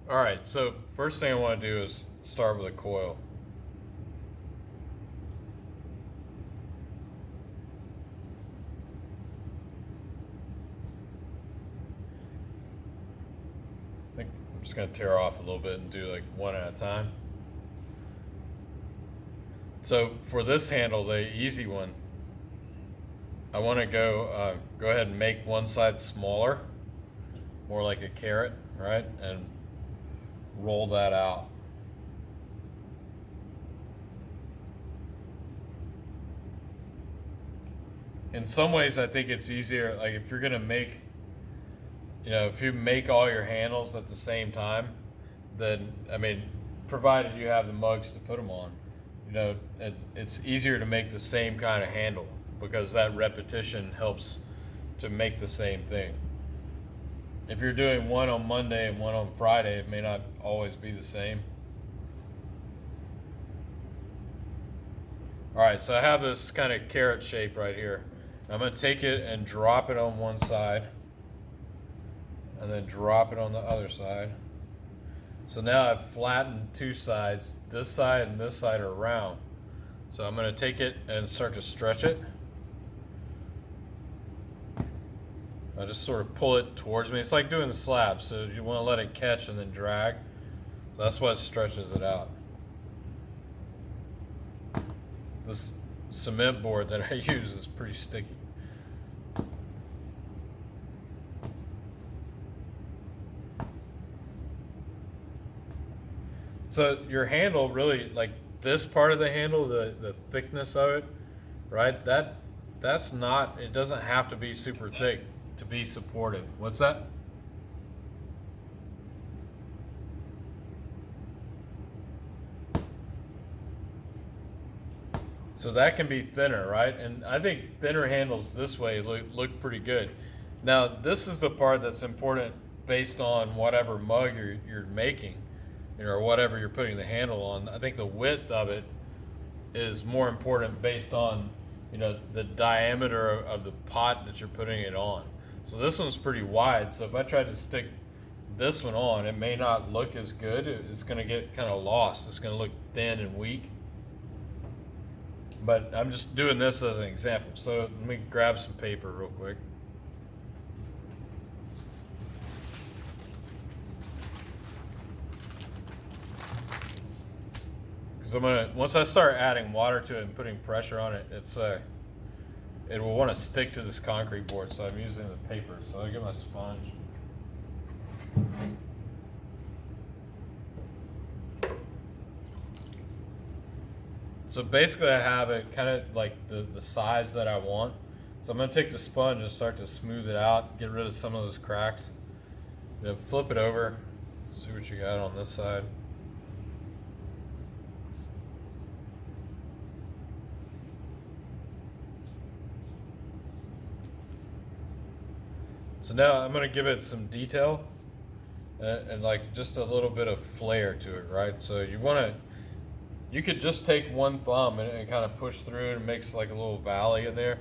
All right, so first thing I want to do is start with a coil. I think I'm just going to tear off a little bit and do like one at a time. So for this handle, the easy one, I want to go ahead and make one side smaller, more like a carrot, right? And roll that out. In some ways, I think it's easier, like if you're going to make, if you make all your handles at the same time, then, I mean, provided you have the mugs to put them on, it's easier to make the same kind of handle because that repetition helps to make the same thing. If you're doing one on Monday and one on Friday, it may not always be the same. All right, so I have this kind of carrot shape right here. I'm going to take it and drop it on one side and then drop it on the other side. So now I've flattened two sides. This side and this side are round. So I'm going to take it and start to stretch it. I just sort of pull it towards me. It's like doing the slab, so you want to let it catch and then drag. So that's what stretches it out. This cement board that I use is pretty sticky. So your handle really, like this part of the handle, the thickness of it, right? That's not, it doesn't have to be super thick to be supportive. What's that? So that can be thinner, right? And I think thinner handles this way look pretty good. Now, this is the part that's important based on whatever mug you're making, or whatever you're putting the handle on. I think the width of it is more important based on, the diameter of the pot that you're putting it on. So this one's pretty wide. So if I tried to stick this one on, it may not look as good. It's going to get kind of lost. It's going to look thin and weak. But I'm just doing this as an example. So let me grab some paper real quick. Because once I start adding water to it and putting pressure on it, it will want to stick to this concrete board. So I'm using the paper. So I get my sponge. So basically I have it kind of like the size that I want. So I'm going to take the sponge and start to smooth it out, get rid of some of those cracks. Flip it over, see what you got on this side. So now I'm going to give it some detail and like just a little bit of flair to it, right? So you could just take one thumb and kind of push through it and makes like a little valley in there.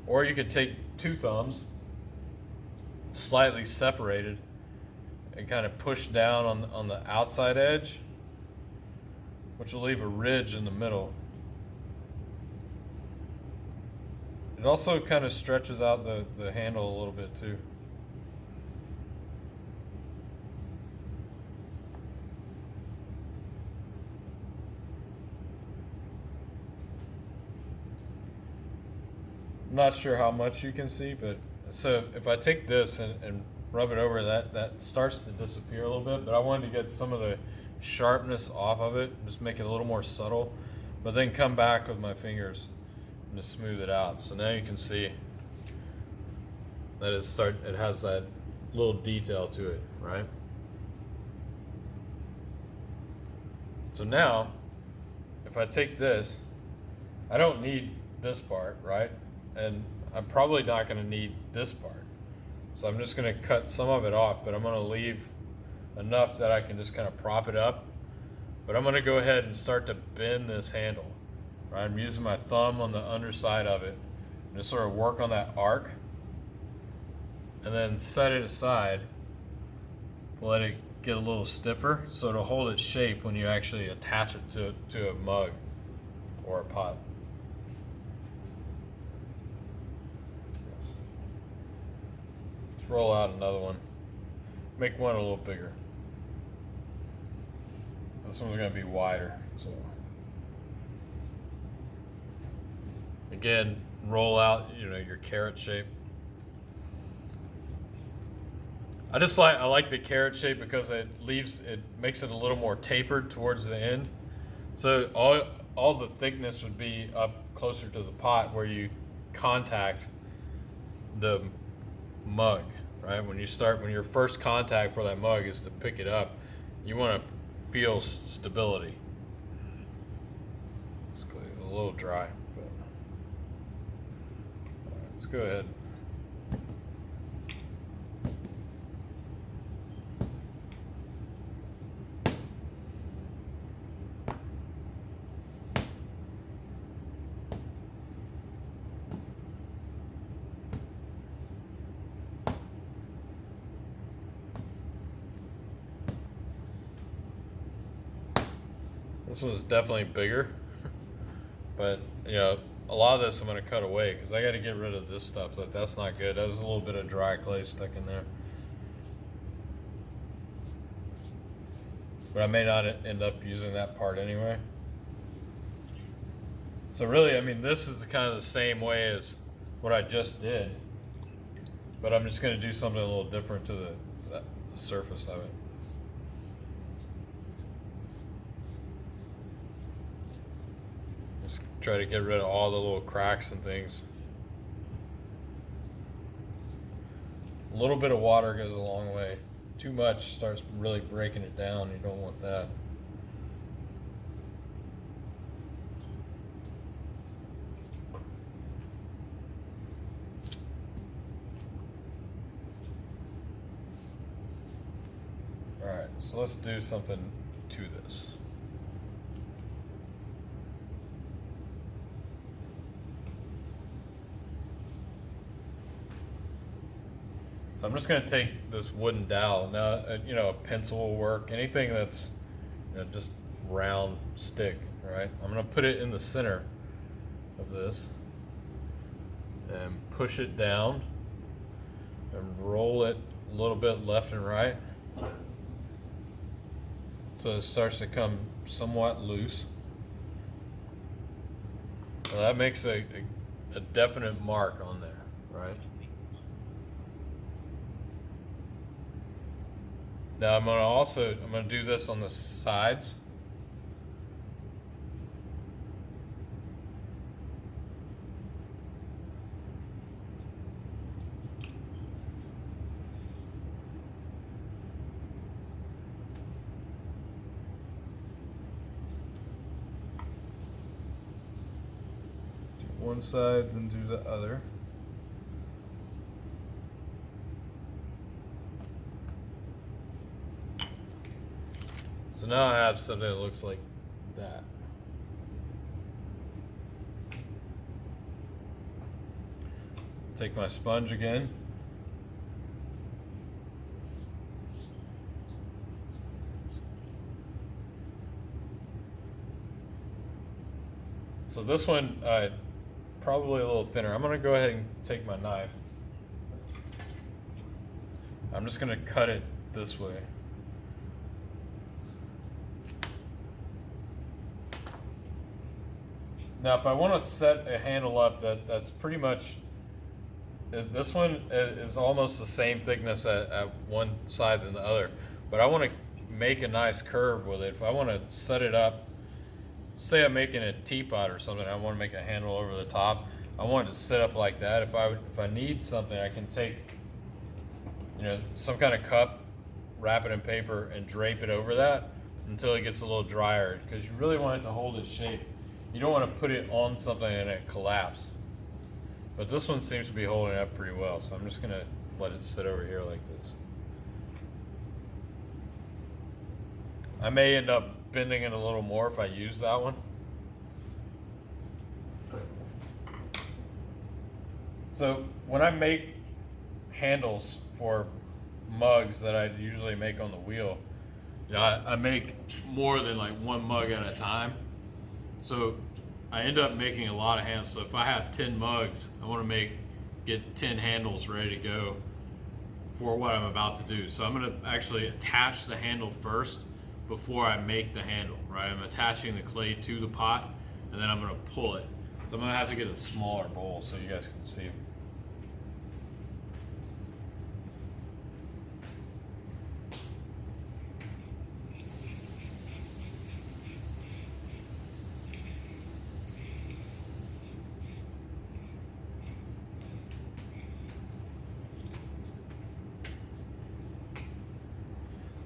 Or you could take two thumbs, slightly separated, and kind of push down on the outside edge, which will leave a ridge in the middle. It also kind of stretches out the handle a little bit too. I'm not sure how much you can see, but so if I take this and rub it over, that starts to disappear a little bit, but I wanted to get some of the sharpness off of it, just make it a little more subtle, but then come back with my fingers and just smooth it out. So now you can see that it has that little detail to it, right? So now, if I take this, I don't need this part, right? And I'm probably not going to need this part. So I'm just going to cut some of it off, but I'm going to leave enough that I can just kind of prop it up. But I'm going to go ahead and start to bend this handle. Right? I'm using my thumb on the underside of it and just sort of work on that arc and then set it aside to let it get a little stiffer, so it'll hold its shape when you actually attach it to a mug or a pot. Let's roll out another one. Make one a little bigger. This one's gonna be wider, so. Again, roll out, your carrot shape. I like the carrot shape because it makes it a little more tapered towards the end. So all the thickness would be up closer to the pot where you contact the mug, right? When your first contact for that mug is to pick it up, you want to feel stability. It's a little dry, but let's go ahead. This one's definitely bigger, but a lot of this I'm going to cut away because I got to get rid of this stuff. That's not good. That was a little bit of dry clay stuck in there. But I may not end up using that part anyway. So really, this is kind of the same way as what I just did, but I'm just going to do something a little different to the surface of it. Try to get rid of all the little cracks and things. A little bit of water goes a long way. Too much starts really breaking it down. You don't want that. All right, so let's do something to this. So I'm just going to take this wooden dowel. Now, a pencil will work. Anything that's just round stick, right? I'm going to put it in the center of this and push it down and roll it a little bit left and right so it starts to come somewhat loose. Now that makes a definite mark on there, right? Now I'm going to do this on the sides. Do one side, then do the other. So now I have something that looks like that. Take my sponge again. So this one, probably a little thinner. I'm going to go ahead and take my knife. I'm just going to cut it this way. Now, if I want to set a handle up that's pretty much, this one is almost the same thickness at one side than the other, but I want to make a nice curve with it. If I want to set it up, say I'm making a teapot or something, I want to make a handle over the top, I want it to sit up like that. If I need something, I can take, some kind of cup, wrap it in paper, and drape it over that until it gets a little drier, because you really want it to hold its shape. You don't want to put it on something and it collapse. But this one seems to be holding up pretty well, so I'm just going to let it sit over here like this. I may end up bending it a little more if I use that one. So when I make handles for mugs that I usually make on the wheel, You know, I make more than like one mug at a time. So I end up making a lot of handles. So if I have 10 mugs, I want to get 10 handles ready to go for what I'm about to do. So I'm going to actually attach the handle first before I make the handle, right? I'm attaching the clay to the pot, and then I'm going to pull it. So I'm going to have to get a smaller bowl so you guys can see.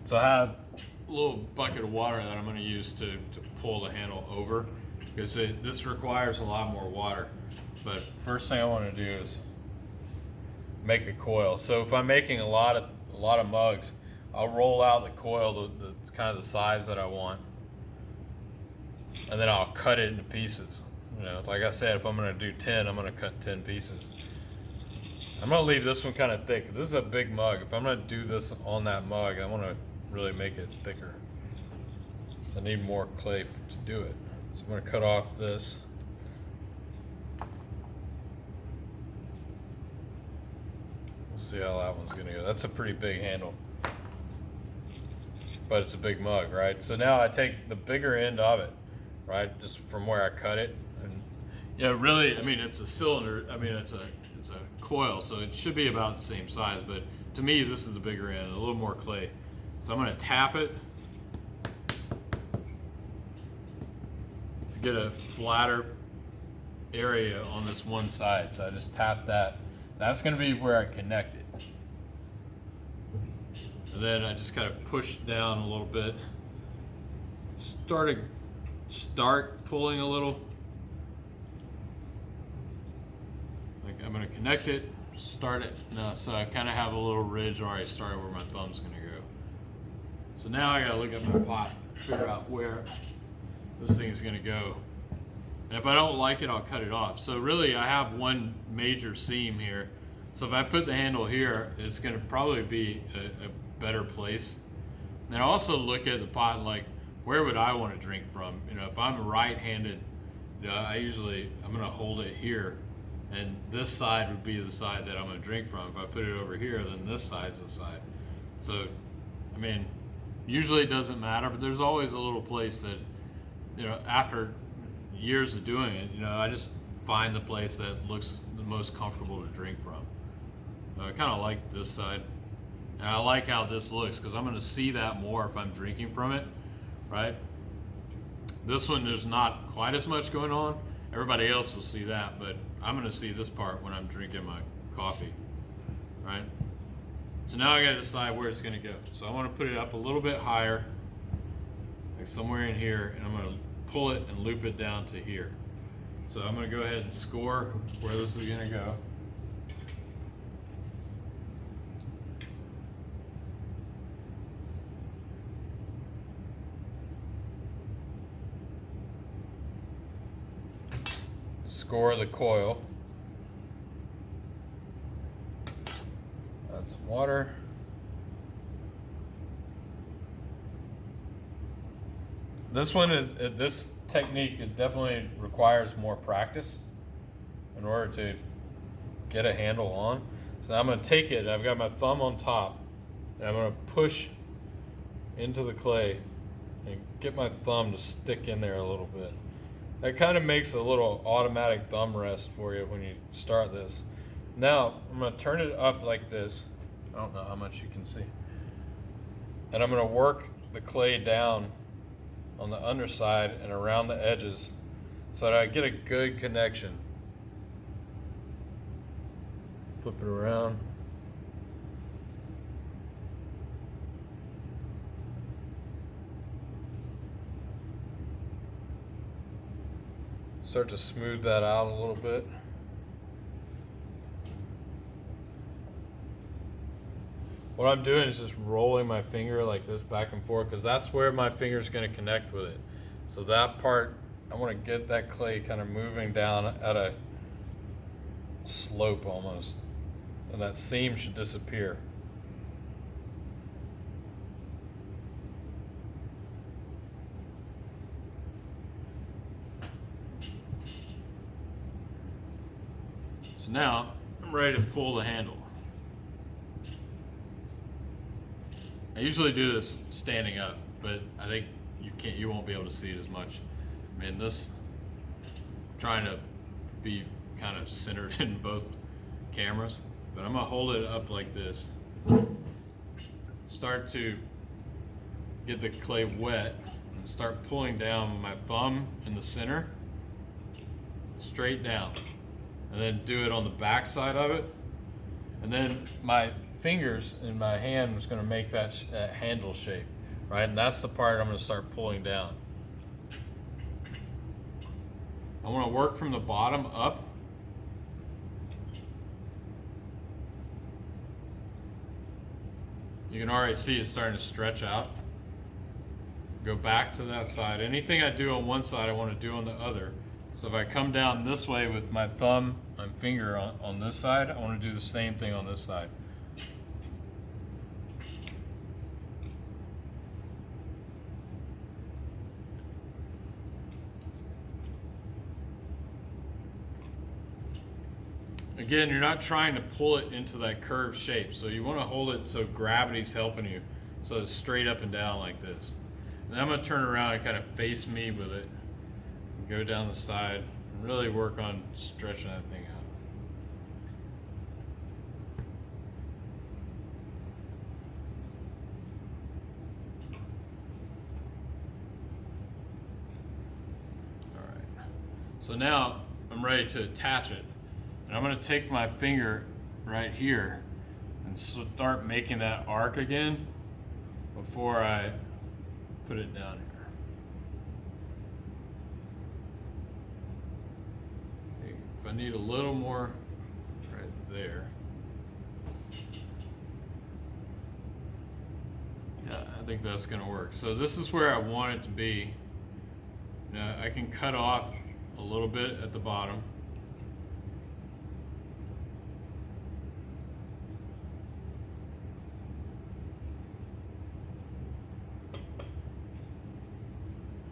So I have a little bucket of water that I'm going to use to pull the handle over, because this requires a lot more water. But first thing I want to do is make a coil. So if I'm making a lot of mugs, I'll roll out the coil the kind of the size that I want, and then I'll cut it into pieces. You know, like I said, if I'm going to do 10, I'm going to cut 10 pieces. I'm going to leave this one kind of thick. This is a big mug. If I'm going to do this on that mug, I want to really make it thicker. So I need more clay to do it. So I'm going to cut off this. We'll see how that one's going to go. That's a pretty big handle, but it's a big mug, right? So now I take the bigger end of it, right, just from where I cut it, and yeah, really, I mean, it's a cylinder. I mean, it's a coil, so it should be about the same size. But to me, this is the bigger end, a little more clay. So I'm going to tap it to get a flatter area on this one side. So I just tap that. That's going to be where I connect it. And then I just kind of push down a little bit. Start pulling a little. Like I'm going to connect it, start it. No, so I kind of have a little ridge already started where my thumb's going to go. So now I got to look at my pot, figure out where this thing is going to go. And if I don't like it, I'll cut it off. So really, I have one major seam here. So if I put the handle here, it's going to probably be a better place. And I also look at the pot and like, where would I want to drink from? You know, if I'm right-handed, I'm going to hold it here, and this side would be the side that I'm going to drink from. If I put it over here, then this side's the side. So, I mean, usually it doesn't matter, but there's always a little place that, you know, after years of doing it, you know, I just find the place that looks the most comfortable to drink from. I kind of like this side, and I like how this looks because I'm going to see that more if I'm drinking from it, right? This one, there's not quite as much going on. Everybody else will see that, but I'm going to see this part when I'm drinking my coffee, right? So now I got to decide where it's going to go. So I want to put it up a little bit higher, like somewhere in here, and I'm going to pull it and loop it down to here. So I'm going to go ahead and score where this is going to go. Score the coil. Add some water. This technique, it definitely requires more practice in order to get a handle on. So now I'm going to take it, I've got my thumb on top, and I'm going to push into the clay and get my thumb to stick in there a little bit. That kind of makes a little automatic thumb rest for you when you start this. Now, I'm going to turn it up like this. I don't know how much you can see. And I'm going to work the clay down on the underside and around the edges so that I get a good connection. Flip it around. Start to smooth that out a little bit. What I'm doing is just rolling my finger like this back and forth because that's where my finger is going to connect with it. So that part, I want to get that clay kind of moving down at a slope almost. And that seam should disappear. So now I'm ready to pull the handle. I usually do this standing up, but I think you won't be able to see it as much. I mean, this, trying to be kind of centered in both cameras, but I'm gonna hold it up like this. Start to get the clay wet and start pulling down with my thumb in the center, straight down, and then do it on the back side of it, and then my fingers in my hand is going to make that handle shape, right? And that's the part I'm going to start pulling down. I want to work from the bottom up. You can already see it's starting to stretch out. Go back to that side. Anything I do on one side, I want to do on the other. So if I come down this way with my thumb and finger on this side, I want to do the same thing on this side. Again, you're not trying to pull it into that curved shape, so you want to hold it so gravity's helping you, so it's straight up and down like this. And I'm going to turn around and kind of face me with it, and go down the side, and really work on stretching that thing out. All right. So now I'm ready to attach it. And I'm going to take my finger right here and start making that arc again before I put it down here. If I need a little more right there. Yeah, I think that's going to work. So this is where I want it to be. Now I can cut off a little bit at the bottom.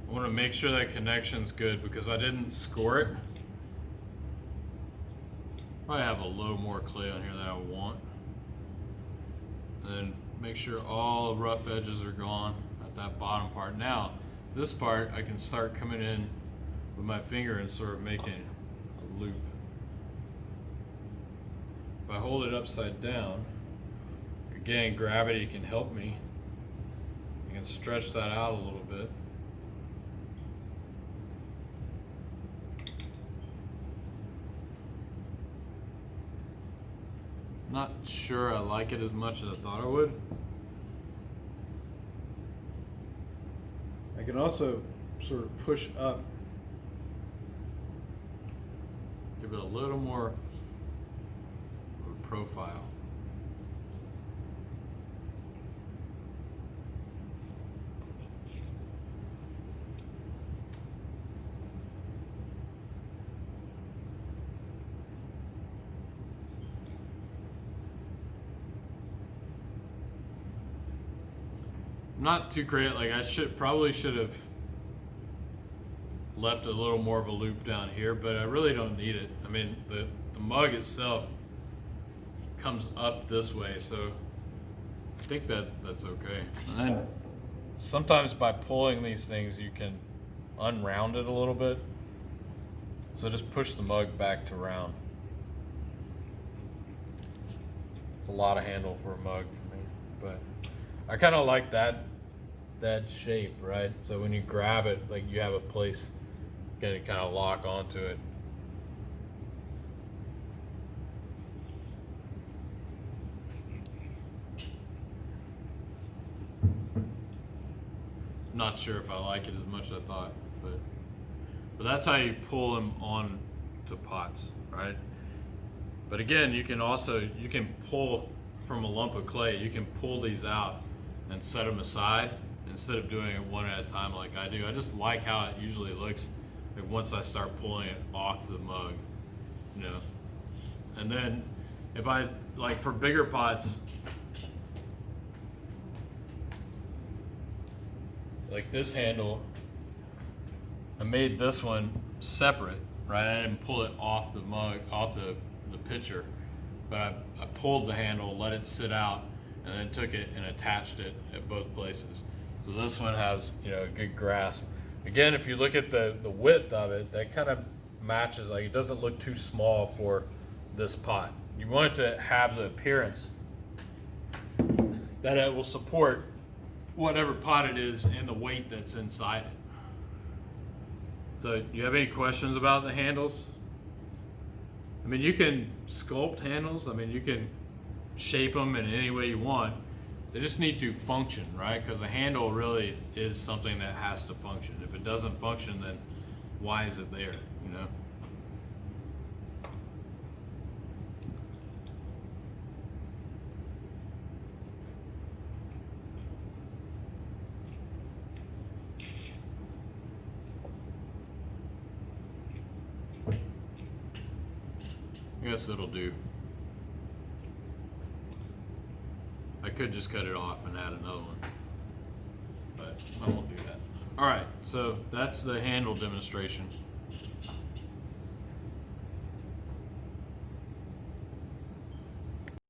I want to make sure that connection's good because I didn't score it. Probably have a little more clay on here that I want. And then make sure all the rough edges are gone at that bottom part. Now, this part I can start coming in with my finger and sort of making a loop. If I hold it upside down, again, gravity can help me. I can stretch that out a little bit. Not sure I like it as much as I thought I would. I can also sort of push up. Give it a little more of a profile. Not too great. Like I probably should have left a little more of a loop down here, but I really don't need it. I mean, the mug itself comes up this way, so I think that's okay. And then sometimes by pulling these things, you can unround it a little bit. So just push the mug back to round. It's a lot of handle for a mug for me, but I kind of like that shape, right? So when you grab it, like you have a place to kind of lock onto it. Not sure if I like it as much as I thought, but that's how you pull them on to pots, right? But again, you can pull from a lump of clay. You can pull these out and set them aside instead of doing it one at a time like I do. I just like how it usually looks like once I start pulling it off the mug, you know. And then if I, like for bigger pots, like this handle, I made this one separate, right? I didn't pull it off the mug, off the the picture, but I pulled the handle, let it sit out, and then took it and attached it at both places. So this one has, you know, a good grasp. Again, if you look at the width of it, that kind of matches, like it doesn't look too small for this pot. You want it to have the appearance that it will support whatever pot it is and the weight that's inside it. So, you have any questions about the handles? I mean, you can sculpt handles. I mean, you can shape them in any way you want. They just need to function, right? Because a handle really is something that has to function. If it doesn't function, then why is it there, you know? I guess it'll do. I could just cut it off and add another one, but I won't do that. All right, so that's the handle demonstration.